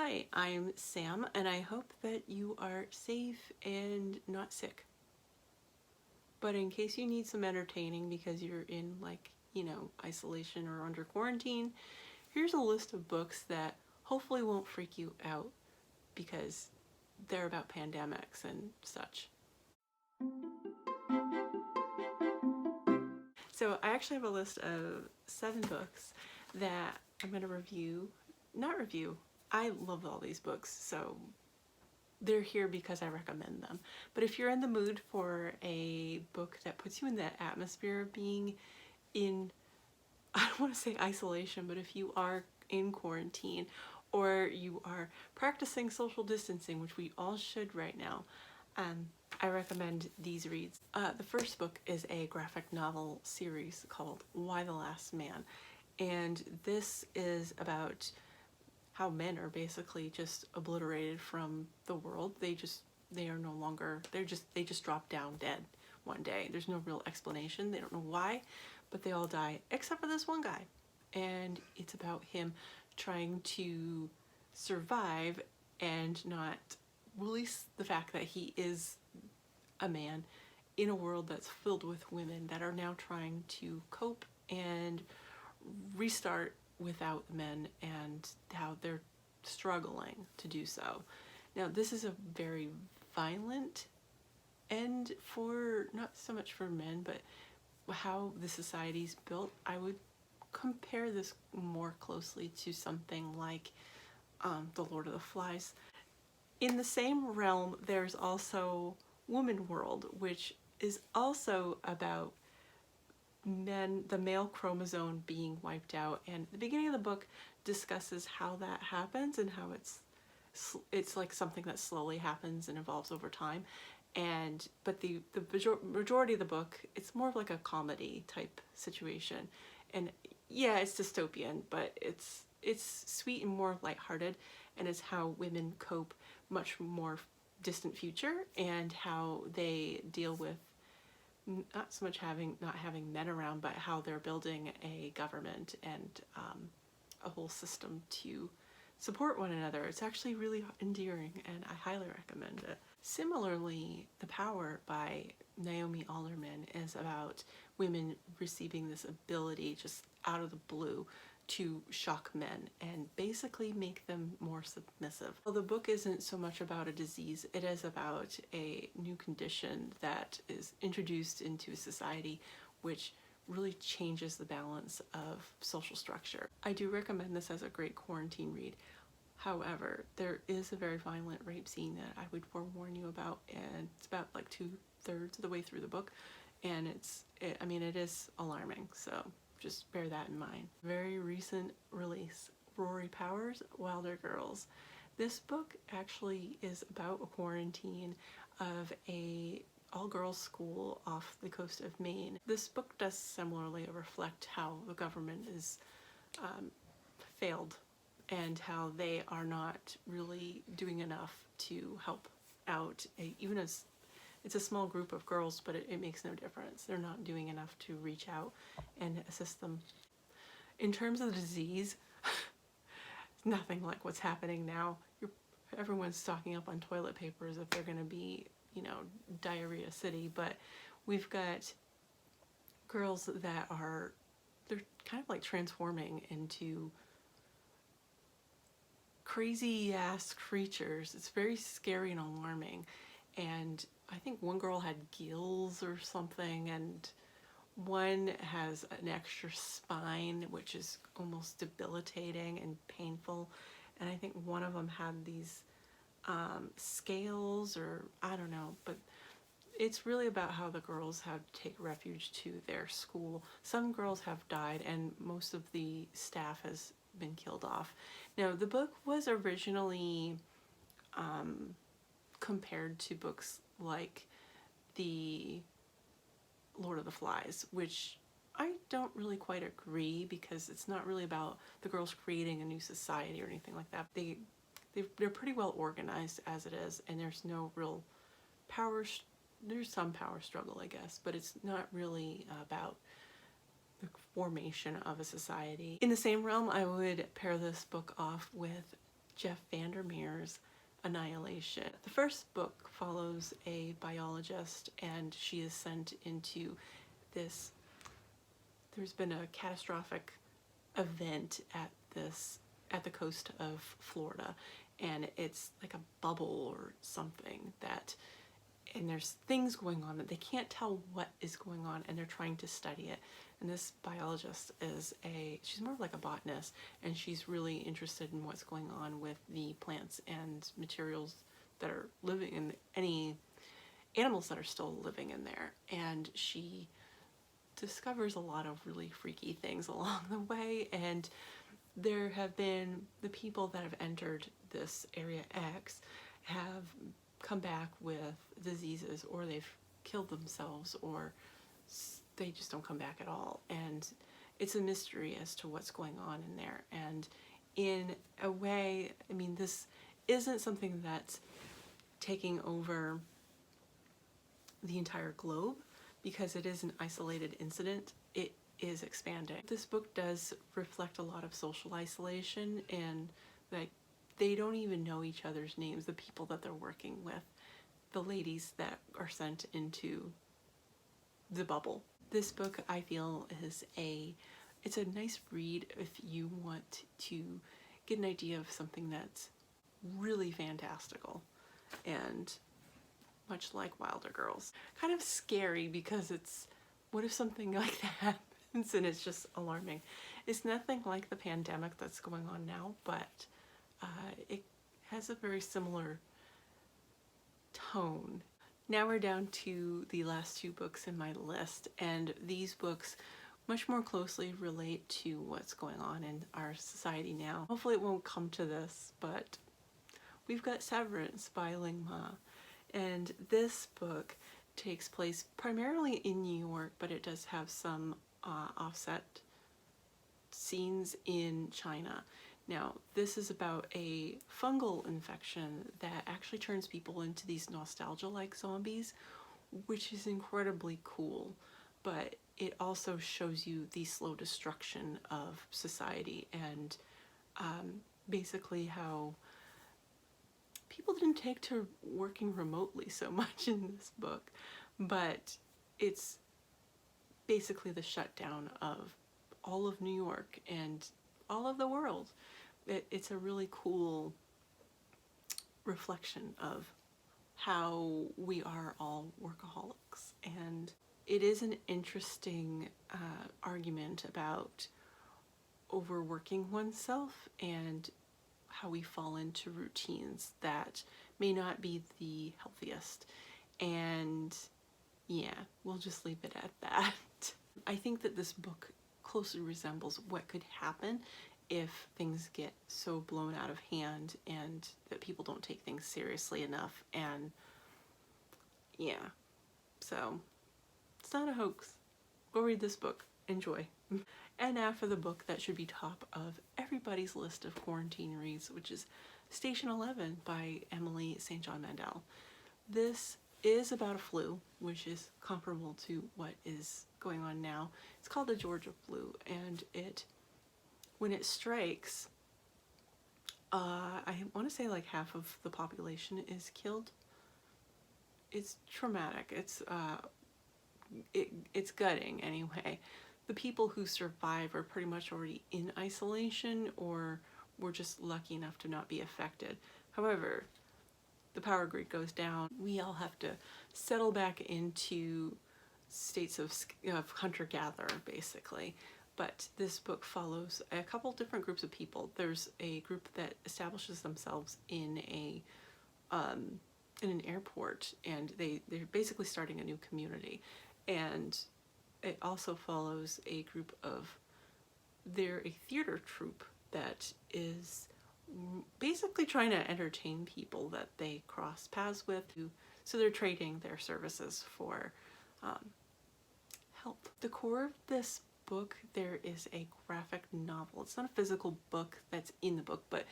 Hi, I'm Sam, and I hope that you are safe and not sick. But in case you need some entertaining because you're in isolation or under quarantine, here's a list of books that hopefully won't freak you out because they're about pandemics and such. So I actually have a list of 7 books that I'm going to not review. I love all these books, so they're here because I recommend them. But if you're in the mood for a book that puts you in that atmosphere of being in, I don't want to say isolation, but if you are in quarantine or you are practicing social distancing, which we all should right now, I recommend these reads. The first book is a graphic novel series called Y the Last Man, and this is about how men are basically just obliterated from the world. They are no longer, they just drop down dead one day. There's no real explanation. They don't know why, but they all die except for this one guy. And it's about him trying to survive and not release the fact that he is a man in a world that's filled with women that are now trying to cope and restart without men and how they're struggling to do so. Now, this is a very violent end for, not so much for men, but how the society's built. I would compare this more closely to something like The Lord of the Flies. In the same realm, there's also Woman World, which is also about men, the male chromosome being wiped out, and the beginning of the book discusses how that happens and how it's like something that slowly happens and evolves over time. But the majority of the book, it's more of like a comedy type situation, and yeah, it's dystopian, but it's sweet and more lighthearted, and it's how women cope much more distant future and how they deal with not so much not having men around, but how they're building a government and a whole system to support one another. It's actually really endearing, and I highly recommend it. Similarly, The Power by Naomi Alderman is about women receiving this ability just out of the blue to shock men and basically make them more submissive. Well, the book isn't so much about a disease, it is about a new condition that is introduced into society which really changes the balance of social structure. I do recommend this as a great quarantine read. However, there is a very violent rape scene that I would forewarn you about, and it's about like 2/3 of the way through the book, and it is alarming, so just bear that in mind. Very recent release, Rory Powers, Wilder Girls. This book actually is about a quarantine of a all-girls school off the coast of Maine. This book does similarly reflect how the government is failed and how they are not really doing enough to help out, even as it's a small group of girls, but it makes no difference. They're not doing enough to reach out and assist them. In terms of the disease, it's nothing like what's happening now. Everyone's stocking up on toilet paper as if they're going to be, diarrhea city, but we've got girls that they're kind of like transforming into crazy ass creatures. It's very scary and alarming, and I think one girl had gills or something, and one has an extra spine, which is almost debilitating and painful, and I think one of them had these scales, or I don't know, but it's really about how the girls have to take refuge to their school. Some girls have died, and most of the staff has been killed off. Now, the book was originally compared to books like The Lord of the Flies, which I don't really quite agree, because it's not really about the girls creating a new society or anything like that. They're pretty well organized as it is, and there's no real power. There's some power struggle, I guess, but it's not really about the formation of a society. In the same realm, I would pair this book off with Jeff Vandermeer's Annihilation. The first book follows a biologist, and she is sent into this, there's been a catastrophic event at the coast of Florida, and it's like a bubble or something that, and there's things going on that they can't tell what is going on, and they're trying to study it. And this biologist is she's more like a botanist, and she's really interested in what's going on with the plants and materials that are living in any animals that are still living in there. And she discovers a lot of really freaky things along the way, and there have been the people that have entered this Area X have come back with diseases, or they've killed themselves, or they just don't come back at all. And it's a mystery as to what's going on in there. And in a way, I mean, this isn't something that's taking over the entire globe, because it is an isolated incident. It is expanding. This book does reflect a lot of social isolation, and like they don't even know each other's names, the people that they're working with, the ladies that are sent into the bubble. This book, I feel, is it's a nice read if you want to get an idea of something that's really fantastical, and much like Wilder Girls. Kind of scary, because it's, what if something like that happens, and it's just alarming. It's nothing like the pandemic that's going on now, but it has a very similar tone. Now we're down to the last two books in my list, and these books much more closely relate to what's going on in our society now. Hopefully it won't come to this, but we've got Severance by Ling Ma, and this book takes place primarily in New York, but it does have some offset scenes in China. Now, this is about a fungal infection that actually turns people into these nostalgia-like zombies, which is incredibly cool, but it also shows you the slow destruction of society, and basically how people didn't take to working remotely so much in this book, but it's basically the shutdown of all of New York and all of the world. It's a really cool reflection of how we are all workaholics, and it is an interesting argument about overworking oneself and how we fall into routines that may not be the healthiest. And yeah, we'll just leave it at that. I think that this book closely resembles what could happen if things get so blown out of hand and that people don't take things seriously enough. And yeah, so it's not a hoax. Go read this book. Enjoy. And now for the book that should be top of everybody's list of quarantine reads, which is Station 11 by Emily St. John Mandel. This is about a flu, which is comparable to what is going on now. It's called the Georgia flu, and when it strikes, I want to say like half of the population is killed. It's traumatic. It's gutting anyway. The people who survive are pretty much already in isolation, or were just lucky enough to not be affected. However, the power grid goes down. We all have to settle back into states of hunter-gatherer, basicay. But this book follows a couple different groups of people. There's a group that establishes themselves in an airport, and they're basically starting a new community. And it also follows a group of, they're a theater troupe that is basically trying to entertain people that they cross paths with. So they're trading their services for help. The core of this book, there is a graphic novel. It's not a physical book that's in the book, but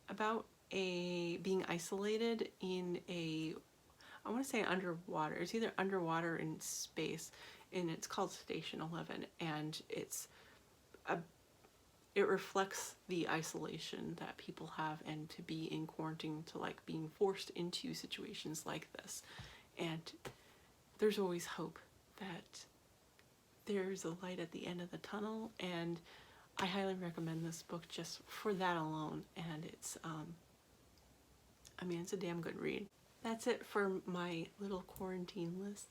about being isolated in I want to say underwater. It's either underwater or in space, and it's called Station 11, and it's it reflects the isolation that people have, and to be in quarantine, to like being forced into situations like this. And there's always hope that there's a light at the end of the tunnel, and I highly recommend this book just for that alone. And it's I mean, it's a damn good read. That's it for my little quarantine list.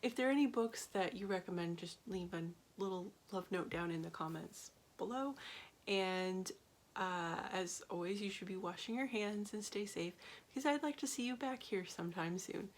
If there are any books that you recommend, just leave a little love note down in the comments below. And as always, you should be washing your hands and stay safe, because I'd like to see you back here sometime soon.